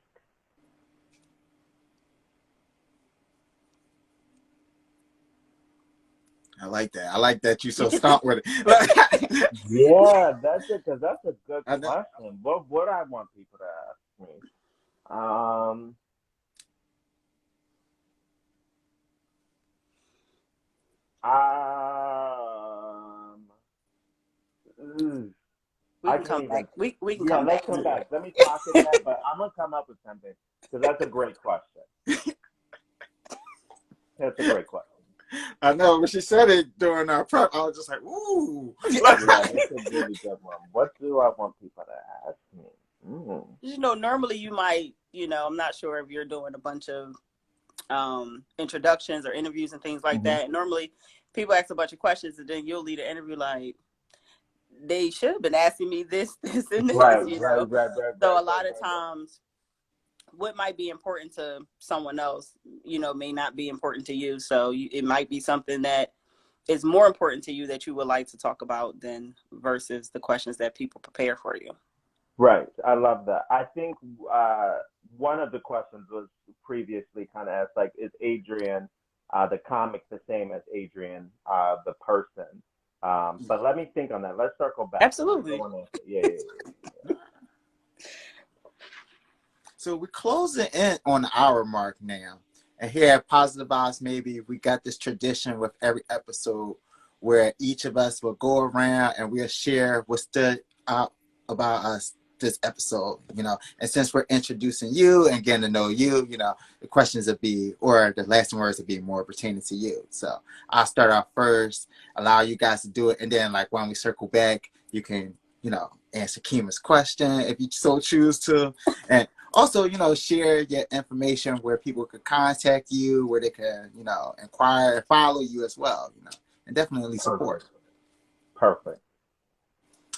I like that. I like that you so stumped with it. Yeah, that's it, because that's a good I, question. What I want people to ask me? Um, um, mm, We I can can't come even. back. We can Yeah, come let's back come to it. back. Let me pocket that, but I'm gonna come up with something because that's a great question. That's a great question. I know when she said it during our prep, I was just like, ooh. Yeah, that's a really good one. What do I want people to ask me? Mm. Normally you might, I'm not sure if you're doing a bunch of introductions or interviews and things like Hmm. that. And normally people ask a bunch of questions and then you'll lead an interview like they should have been asking me this, this, and this, Right, right, right, right, So right, a right, lot of right, right. times what might be important to someone else, may not be important to you. So it might be something that is more important to you that you would like to talk about than versus the questions that people prepare for you. Right. I love that. I think one of the questions was previously kind of asked, like, is Adrian, the comic, the same as Adrian, the person? But let me think on that. Let's circle back because I still Absolutely. want to answer. Yeah, yeah, yeah. So we're closing in on the hour mark now. And here at Positive Vibes, maybe we got this tradition with every episode where each of us will go around and we'll share what stood out about us this episode, And since we're introducing you and getting to know you, the questions will be, or the lasting words will be more pertaining to you. So I'll start off first, allow you guys to do it. And then like when we circle back, you can, answer Keema's question if you so choose to. And also, share your information where people could contact you, where they can, inquire and follow you as well, and definitely support. Perfect. Perfect.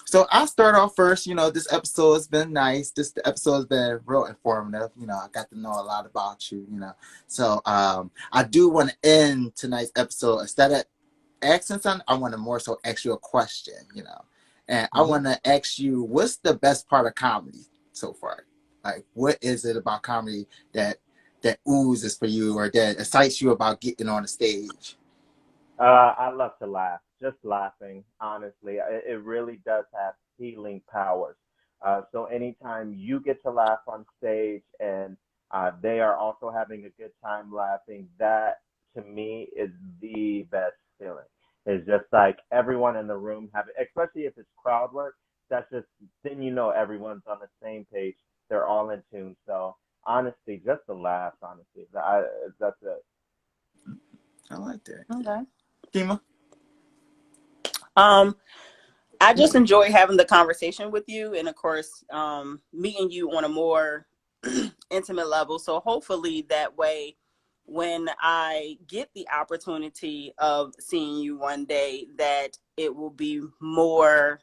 So I'll start off first. This episode has been nice. This episode has been real informative. I got to know a lot about you, So I do want to end tonight's episode. Instead of asking something, I want to more so ask you a question, And I Hmm. want to ask you, what's the best part of comedy so far? Like, what is it about comedy that oozes for you or that excites you about getting on the stage? I love to laugh. Just laughing, honestly, it really does have healing powers. So anytime you get to laugh on stage and they are also having a good time laughing, that to me is the best feeling. It's just like everyone in the room having, especially if it's crowd work. That's just then everyone's on the same page. They're all in tune. So honestly, just the laughs. Honestly, that's it. I like that. Okay. Keema? Um, I just enjoy having the conversation with you, and of course, meeting you on a more intimate level. So hopefully that way, when I get the opportunity of seeing you one day, that it will be more,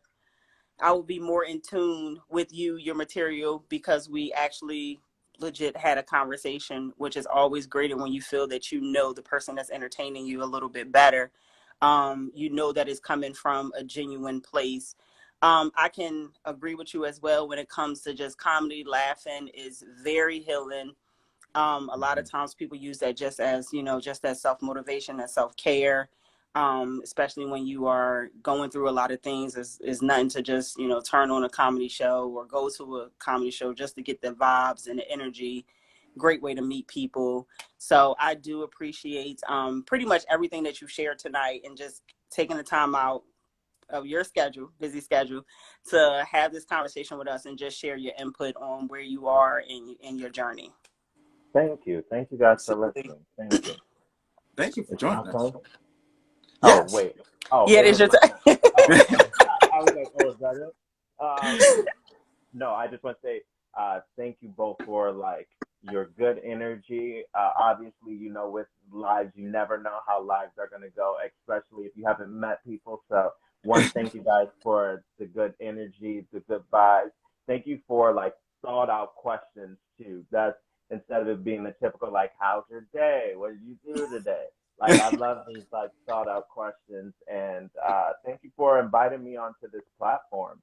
I will be more in tune with you, your material, because we actually legit had a conversation, which is always greater when you feel that you know the person that's entertaining you a little bit better. You know that it's coming from a genuine place. I can agree with you as well when it comes to just comedy. Laughing is very healing. A lot of times people use that just as, you know, just as self-motivation and self-care. Especially when you are going through a lot of things, is nothing to just, you know, turn on a comedy show or go to a comedy show just to get the vibes and the energy. Great way to meet people. So I do appreciate pretty much everything that you shared tonight, and just taking the time out of your schedule, busy schedule, to have this conversation with us and just share your input on where you are in your journey. Thank you. Thank you guys for Absolutely. listening. Thank you. Thank you for It's my joining us. turn. Oh, Yes. wait. Oh, Yeah, it it is was your my turn. time. Oh, I was like, oh, is that it? No, I just want to say thank you both for like your good energy. Obviously, you know, with lives, you never know how lives are going to go, especially if you haven't met people. So, one, thank you guys for the good energy, the good vibes. Thank you for like thought out questions too. That's instead of it being the typical like, "How's your day? What did you do today?" Like, I love these like thought out questions, and thank you for inviting me onto this platform.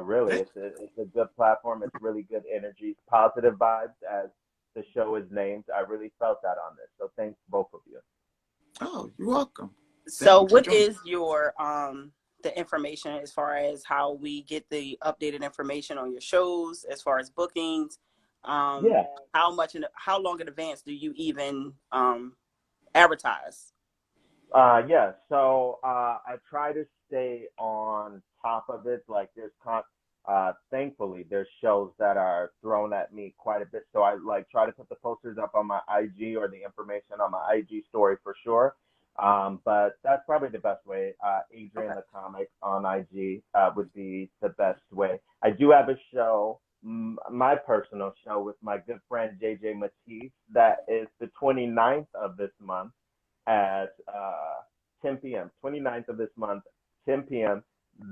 Really, it's a good platform. It's really good energy, positive vibes, as the show is named. I really felt that on this. So thanks both of you. Oh, you're welcome. Thank So you for what joining. is your the information as far as how we get the updated information on your shows, as far as bookings? Yeah. How long in advance do you even advertise? Yeah. So I try to stay on top of it. Like thankfully there's shows that are thrown at me quite a bit. So I like try to put the posters up on my IG or the information on my IG story for sure. But that's probably the best way. Adrian Okay. the comic on IG would be the best way. I do have a show, my personal show with my good friend JJ Matisse, that is the 29th of this month at 10 p.m. 29th of this month, 10 p.m.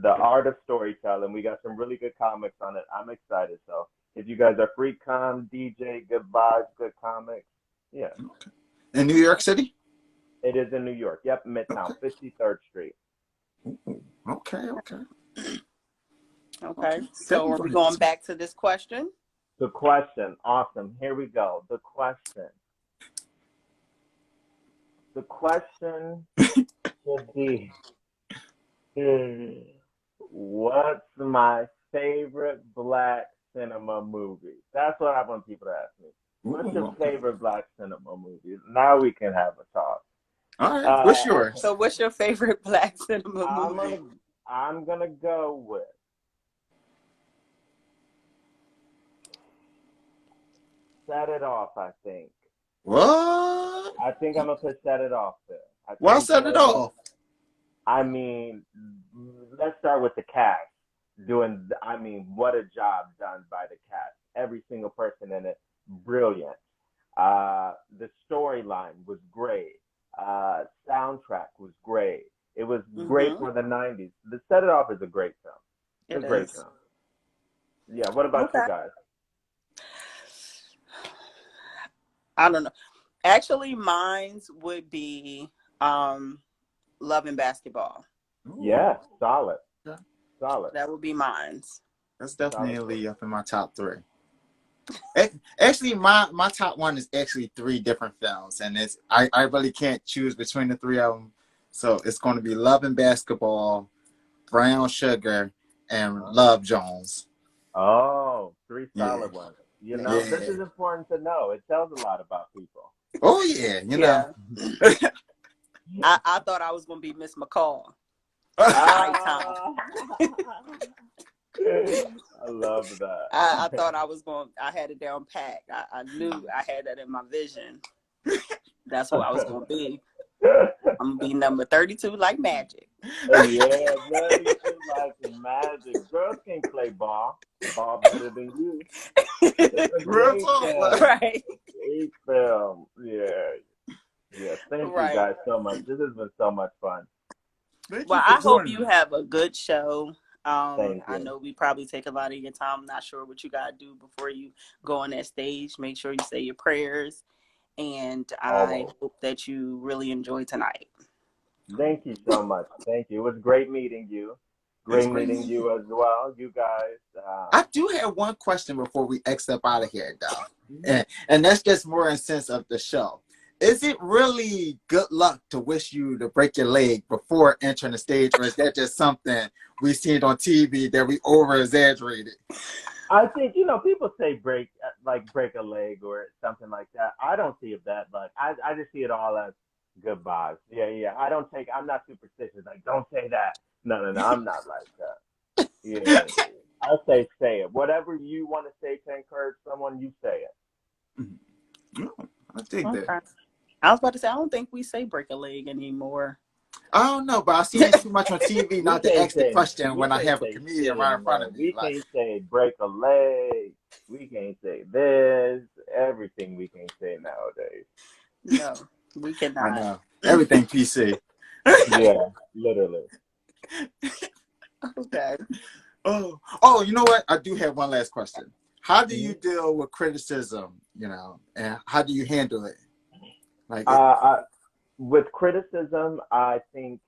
The Art of Storytelling. We got some really good comics on it. I'm excited. So if you guys are free, come, DJ, good vibes, good comics. Yeah. Okay. In New York City? It is in New York. Yep, Midtown, Okay. 53rd Street. Ooh, okay, okay. Okay. Okay. So Definitely are go we ahead. going back to this question? The question. Awesome. Here we go. The question. The question should be what's my favorite black cinema movie? That's what I want people to ask me. What's Ooh, your okay. favorite black cinema movie? Now we can have a talk. All right. What's Uh, yours? So what's your favorite black cinema I'm movie? gonna I'm gonna go with Set It Off. What? I think I'm gonna put Set It Off there. I Why think set it off? I mean, let's start with the cast. I mean, what a job done by the cast. Every single person in it, brilliant. The storyline was great. Soundtrack was great. It was great Mm-hmm. for the 90s. The Set It Off is a great film. It's a It great is. film. Yeah, what about you Okay. guys? I don't know. Actually, mine's would be um, Love and Basketball. Ooh, Yeah, solid. okay. Solid. That would be mine's. That's Solid definitely choice. up in my top three. Actually, my top one is actually three different films, and I really can't choose between the three of them. So it's going to be Love and Basketball, Brown Sugar, and Uh-huh. Love Jones. Oh, three Yeah, solid ones. You know, Nice. this yeah. is important to know. It tells a lot about people. Oh yeah, you know. Yeah. I thought I was gonna be Miss McCall at Oh nighttime. Ah, I love I that. thought I was going. I had it down pat. I knew I had that in my vision. That's who I was gonna be. I'm gonna be number 32 like magic. Yeah, man, you just like magic. Girls can play ball. Ball better than you. It's a Real great talk. Like, film. Right. Great film. Yeah. Yeah. Thank you Right. guys so much. This has been so much fun. thank you Well, for I hope joining you us. have a good show. Thank I you. know we probably take a lot of your time. I'm not sure what you gotta do before you go on that stage. Make sure you say your prayers, and I Always. hope that you really enjoy tonight. Thank you so much. Thank you. It was great meeting you. It's Great great meeting meeting you. you as well. You guys. I do have one question before we X up out of here, though, Mhm. and that's just more in sense of the show. Is it really good luck to wish you to break your leg before entering the stage, or is that just something we seen on TV that we over exaggerated? I think people say break a leg or something like that. I don't see it that like I just see it all as good vibes. Yeah, yeah. I'm not superstitious. Like don't say that. No, no, no. I'm not like that. Yeah. I say it. Whatever you want to say to encourage someone, you say it. No, I dig that. Okay. I was about to say I don't think we say break a leg anymore. I don't know, but I seen it too much on TV We not to can't ask the say question we when I can't have a say comedian shit right in front anymore. of me. We Like, can't say break a leg. We can't say this. Everything we can say nowadays. No, we I cannot. know everything PC. Yeah, literally. Okay. Oh, you know what? I do have one last question. How do you Mhm. deal with criticism? And how do you handle it? Like, I, with criticism, I think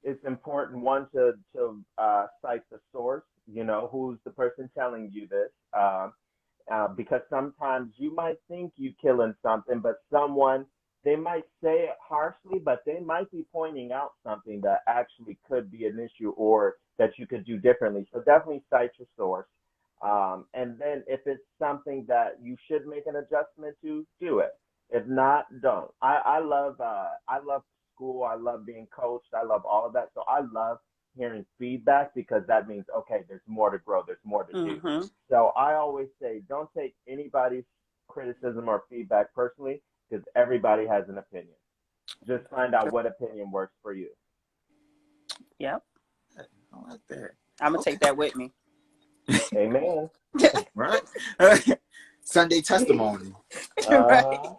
it's important one to cite the source. Who's the person telling you this? Because sometimes you might think you killing something, but someone they might say it harshly, but they might be pointing out something that actually could be an issue or that you could do differently. So definitely cite your source. And then if it's something that you should make an adjustment to, do it. If not, don't. I love school. I love being coached. I love all of that. So I love hearing feedback because that means okay, there's more to grow. There's more to do. Mm-hmm. So I always say, don't take anybody's criticism or feedback personally because everybody has an opinion. Just find out what opinion works for you. Yep. I like that. I'm gonna Okay, take that with me. Amen. right. Sunday testimony. Right. Uh-huh.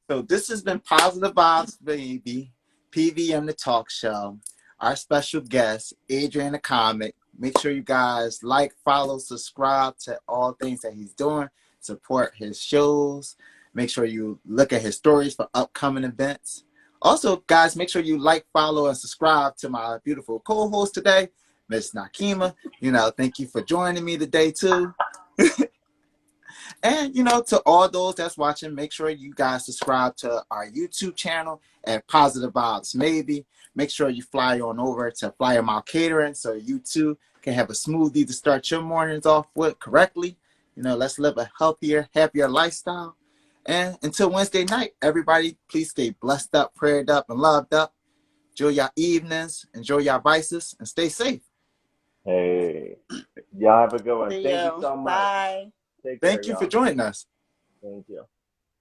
So this has been Positive Vibes, baby. PVM the Talk Show. Our special guest, Adrian the Comic. Make sure you guys like, follow, subscribe to all things that he's doing. Support his shows. Make sure you look at his stories for upcoming events. Also, guys, make sure you like, follow, and subscribe to my beautiful co-host today, Miss Keema. Thank you for joining me today too. And to all those that's watching, make sure you guys subscribe to our YouTube channel at Positive Vibes Maybe. Make sure you fly on over to Flyer Mile Catering so you too can have a smoothie to start your mornings off with correctly. Let's live a healthier, happier lifestyle. And until Wednesday night, everybody, please stay blessed up, prayed up, and loved up. Enjoy your evenings, enjoy your vices, and stay safe. Hey, y'all have a good one. See Thank you you. so much. Bye. Take care, Thank you for y'all. joining us. Thank you.